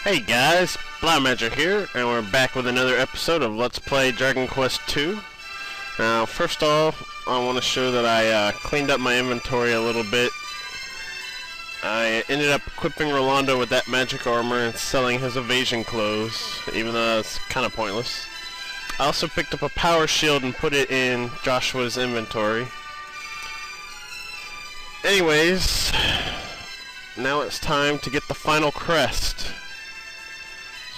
Hey guys, Blaumagier here, and we're back with another episode of Let's Play Dragon Quest II. Now, first off, I want to show that I cleaned up my inventory a little bit. I ended up equipping Rolando with that magic armor and selling his evasion clothes, even though that's kind of pointless. I also picked up a power shield and put it in Joshua's inventory. Anyways, now it's time to get the final crest.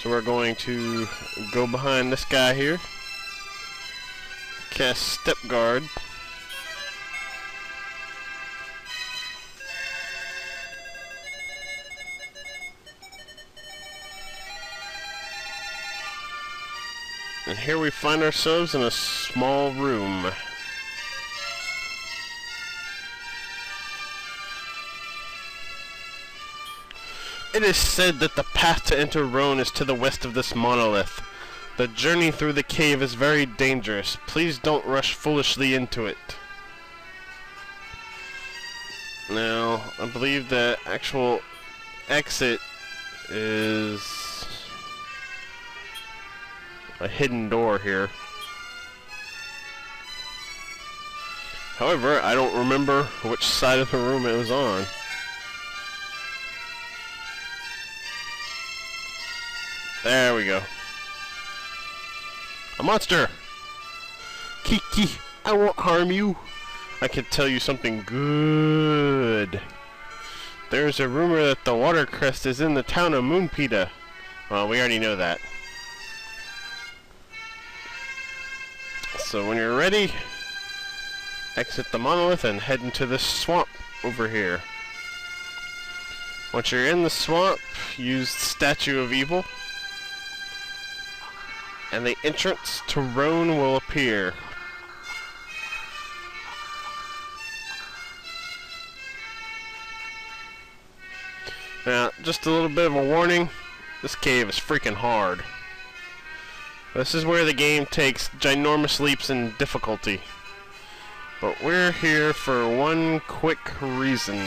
So we're going to go behind this guy here, cast Step Guard, and here we find ourselves in a small room. It is said that the path to enter Rhone is to the west of this monolith. The journey through the cave is very dangerous. Please don't rush foolishly into it. Now, I believe the actual exit is a hidden door here. However, I don't remember which side of the room it was on. There we go. A monster! Kiki, I won't harm you. I can tell you something good. There's a rumor that the water crest is in the town of Moonpita. Well, we already know that. So when you're ready, exit the monolith and head into this swamp over here. Once you're in the swamp, use Statue of Evil, and the entrance to Rhone will appear. Now, just a little bit of a warning, this cave is freaking hard. This is where the game takes ginormous leaps in difficulty. But we're here for one quick reason.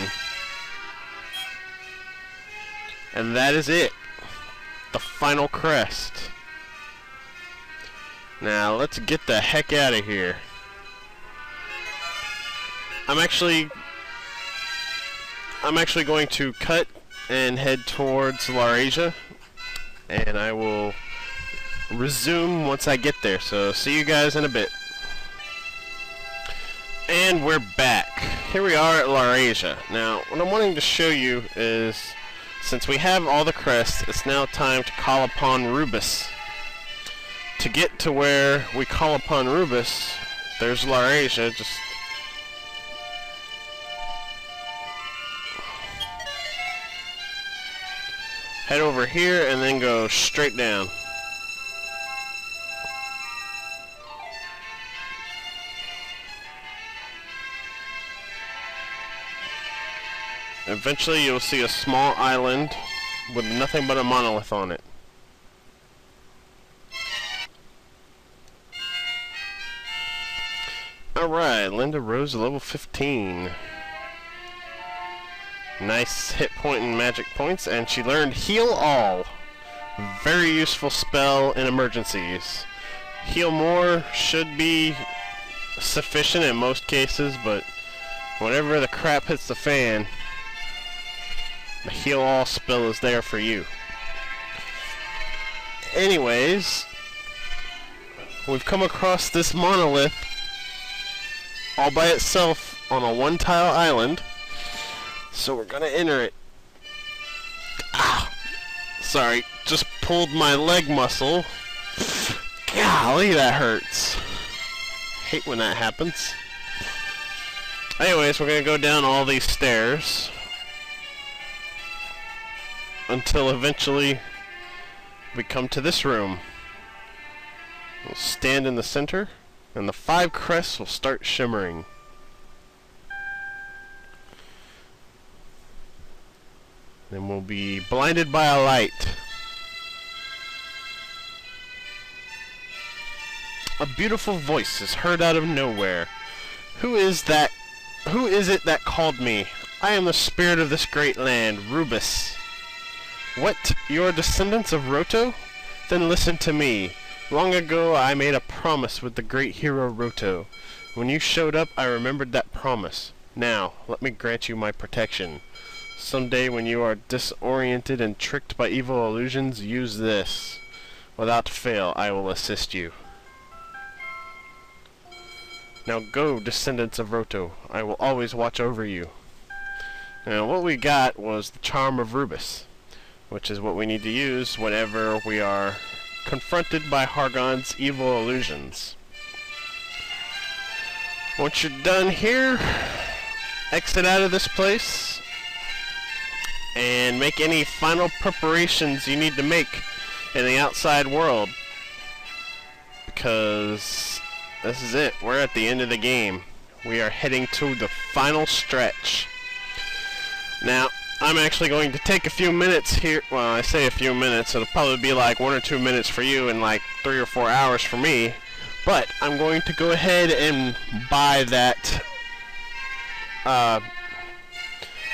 And that is it. The final crest. Now, let's get the heck out of here. I'm actually going to cut and head towards Blaumagier, and I will resume once I get there. So, see you guys in a bit. And we're back. Here we are at Blaumagier. Now, what I'm wanting to show you is, since we have all the crests, it's now time to call upon Rubus. To get to where we call upon Rubus, there's Blaumagier. Just head over here and then go straight down. Eventually you'll see a small island with nothing but a monolith on it. Alright, Linda rose to level 15. Nice hit point and magic points, and she learned Heal All. Very useful spell in emergencies. Heal More should be sufficient in most cases, but whenever the crap hits the fan, the Heal All spell is there for you. Anyways, we've come across this monolith all by itself on a one-tile island, so we're gonna enter it. Ah, sorry, just pulled my leg muscle. Golly, that hurts. Hate when that happens. Anyways, we're gonna go down all these stairs until eventually we come to this room. We'll stand in the center, and the 5 crests will start shimmering. Then we'll be blinded by a light. A beautiful voice is heard out of nowhere. Who is that? Who is it that called me? I am the spirit of this great land, Rubus. What? You're descendants of Roto? Then listen to me. Long ago I made a promise with the great hero Roto. When you showed up, I remembered that promise. Now, let me grant you my protection. Someday when you are disoriented and tricked by evil illusions, use this. Without fail, I will assist you. Now go, descendants of Roto. I will always watch over you. Now what we got was the Charm of Rubus, which is what we need to use whenever we are confronted by Hargon's evil illusions. Once you're done here, exit out of this place and make any final preparations you need to make in the outside world, because this is it. We're at the end of the game. We are heading to the final stretch. Now, I'm actually going to take a few minutes here. Well, I say a few minutes. It'll probably be like 1 or 2 minutes for you and like 3 or 4 hours for me. But I'm going to go ahead and buy that. I'm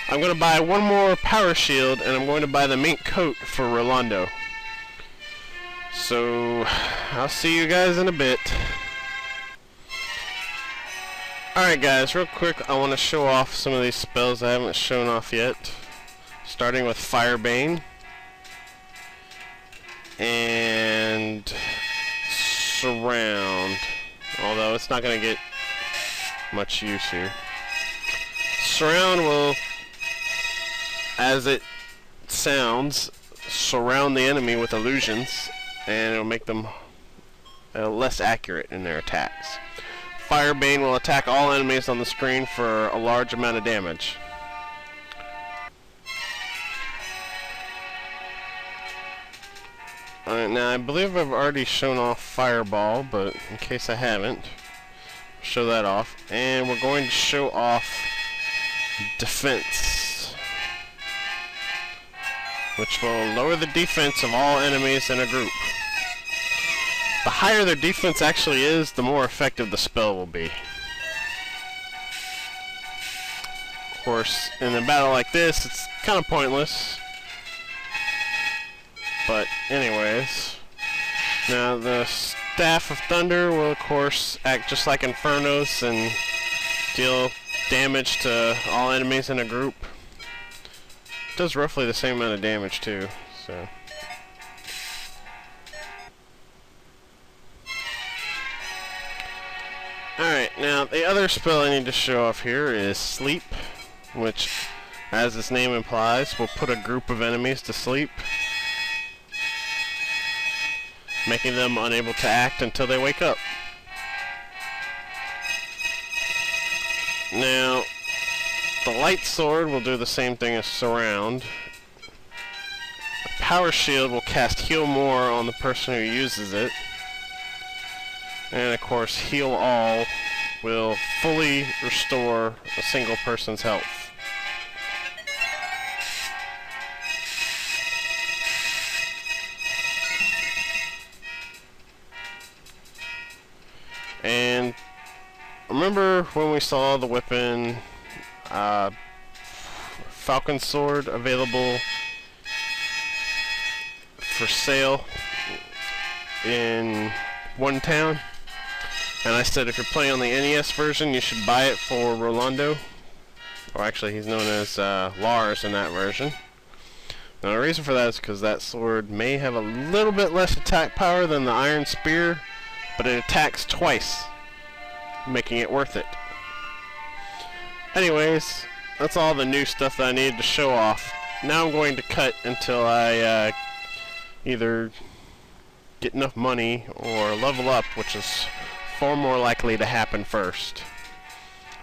going to buy one more power shield, and I'm going to buy the mink coat for Rolando. So, I'll see you guys in a bit. Alright guys, real quick, I want to show off some of these spells I haven't shown off yet. Starting with Firebane. And Surround. Although it's not going to get much use here. Surround will, as it sounds, surround the enemy with illusions, and it'll make them less accurate in their attacks. Firebane will attack all enemies on the screen for a large amount of damage. Alright, now I believe I've already shown off Fireball, but in case I haven't, show that off. And we're going to show off Defense, which will lower the defense of all enemies in a group. The higher their defense actually is, the more effective the spell will be. Of course, in a battle like this, it's kind of pointless. But anyways, now the Staff of Thunder will of course act just like Infernos and deal damage to all enemies in a group. It does roughly the same amount of damage too, so. Alright, now the other spell I need to show off here is Sleep, which, as its name implies, will put a group of enemies to sleep, making them unable to act until they wake up. Now, the Light Sword will do the same thing as Surround. The Power Shield will cast Heal More on the person who uses it. And of course, Heal All will fully restore a single person's health. And remember when we saw the weapon Falcon Sword available for sale in one town? And I said if you're playing on the NES version, you should buy it for Rolando. Or actually, he's known as Lars in that version. Now the reason for that is because that sword may have a little bit less attack power than the Iron Spear, but it attacks twice, making it worth it. Anyways, that's all the new stuff that I needed to show off. Now I'm going to cut until I either get enough money or level up, which is far more likely to happen first.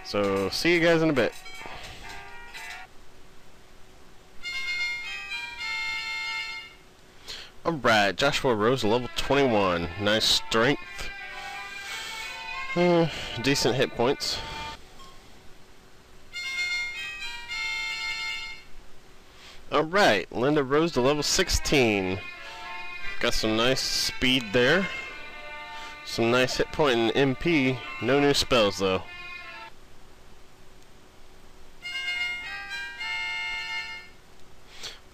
So, see you guys in a bit. Alright, Joshua Rose, level 21. Nice strength. Decent hit points. Alright, Linda Rose to level 16. Got some nice speed there. Some nice hit point in MP. No new spells though.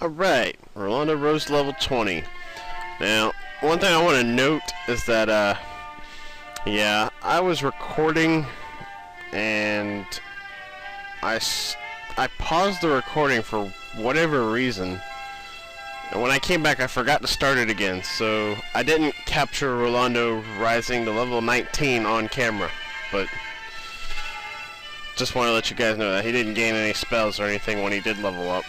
Alright, Rolando rose to level 20. Now, one thing I want to note is that, yeah, I was recording and I paused the recording for whatever reason. And when I came back, I forgot to start it again, so I didn't capture Rolando rising to level 19 on camera. But just want to let you guys know that he didn't gain any spells or anything when he did level up.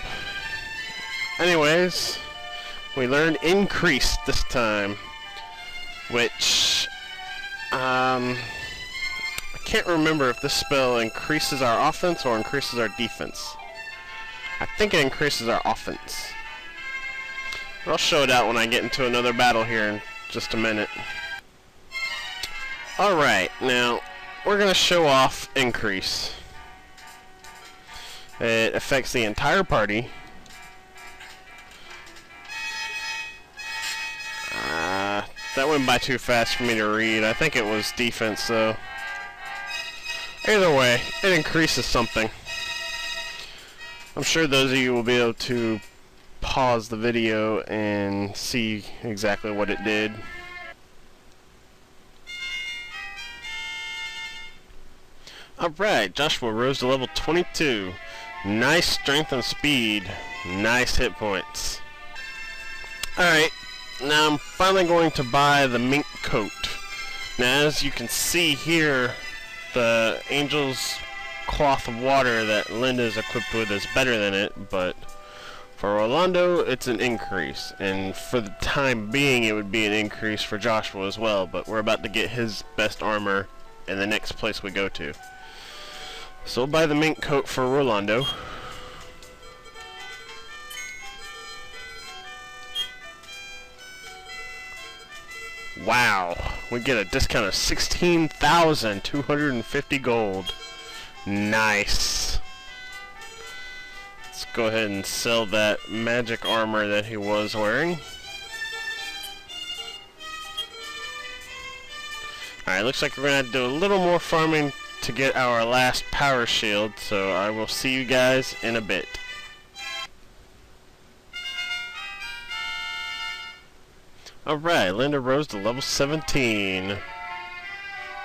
Anyways, we learned Increase this time, which I can't remember if this spell increases our offense or increases our defense. I think it increases our offense. But I'll show it out when I get into another battle here in just a minute. Alright, now we're going to show off Increase. It affects the entire party. That went by too fast for me to read. I think it was defense, though. Either way, it increases something. I'm sure those of you will be able to pause the video and see exactly what it did. Alright, Joshua rose to level 22. Nice strength and speed. Nice hit points. Alright. Now I'm finally going to buy the mink coat. Now as you can see here, the Angel's Cloth of Water that Linda is equipped with is better than it, but for Rolando it's an increase. And for the time being it would be an increase for Joshua as well, but we're about to get his best armor in the next place we go to. So we'll buy the mink coat for Rolando. Wow, we get a discount of 16,250 gold. Nice. Let's go ahead and sell that magic armor that he was wearing. Alright, looks like we're going to have to do a little more farming to get our last power shield, so I will see you guys in a bit. Alright, Linda rose to level 17.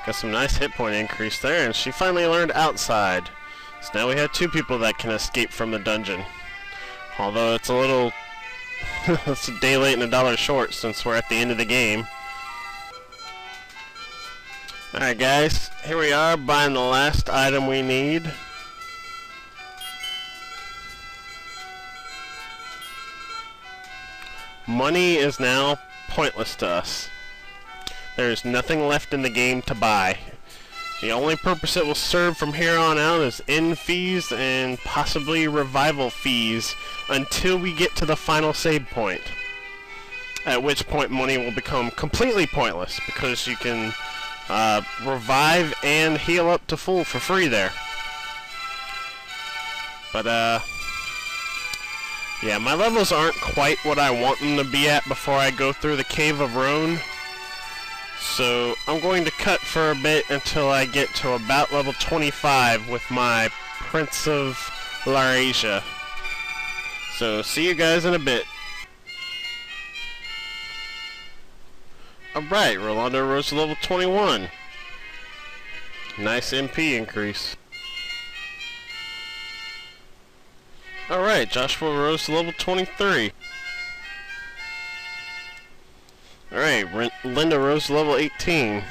Got some nice hit point increase there, and she finally learned Outside. So now we have two people that can escape from the dungeon. Although it's a little... it's a day late and a dollar short since we're at the end of the game. Alright guys, here we are buying the last item we need. Money is now pointless to us. There is nothing left in the game to buy. The only purpose it will serve from here on out is end fees and possibly revival fees until we get to the final save point. At which point money will become completely pointless because you can revive and heal up to full for free there. But yeah, my levels aren't quite what I want them to be at before I go through the Cave of Rhone. So I'm going to cut for a bit until I get to about level 25 with my Prince of Blaumagier. So see you guys in a bit. Alright, Rolando rose to level 21. Nice MP increase. Alright, Joshua rose to level 23. Alright, Linda rose to level 18.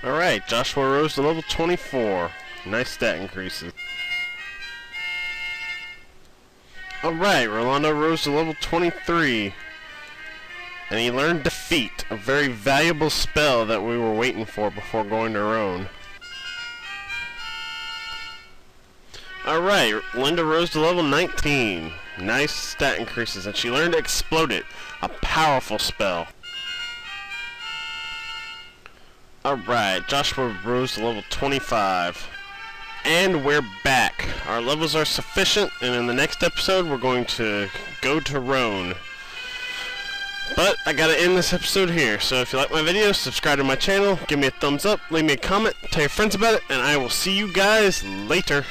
Alright, Joshua rose to level 24. Nice stat increases. Alright, Rolando rose to level 23. And he learned Defeat, a very valuable spell that we were waiting for before going to Rhone. Alright, Linda rose to level 19. Nice stat increases, and she learned Explode It, a powerful spell. Alright, Joshua rose to level 25. And we're back. Our levels are sufficient, and in the next episode we're going to go to Rhone. But I gotta end this episode here, so if you like my video, subscribe to my channel, give me a thumbs up, leave me a comment, tell your friends about it, and I will see you guys later.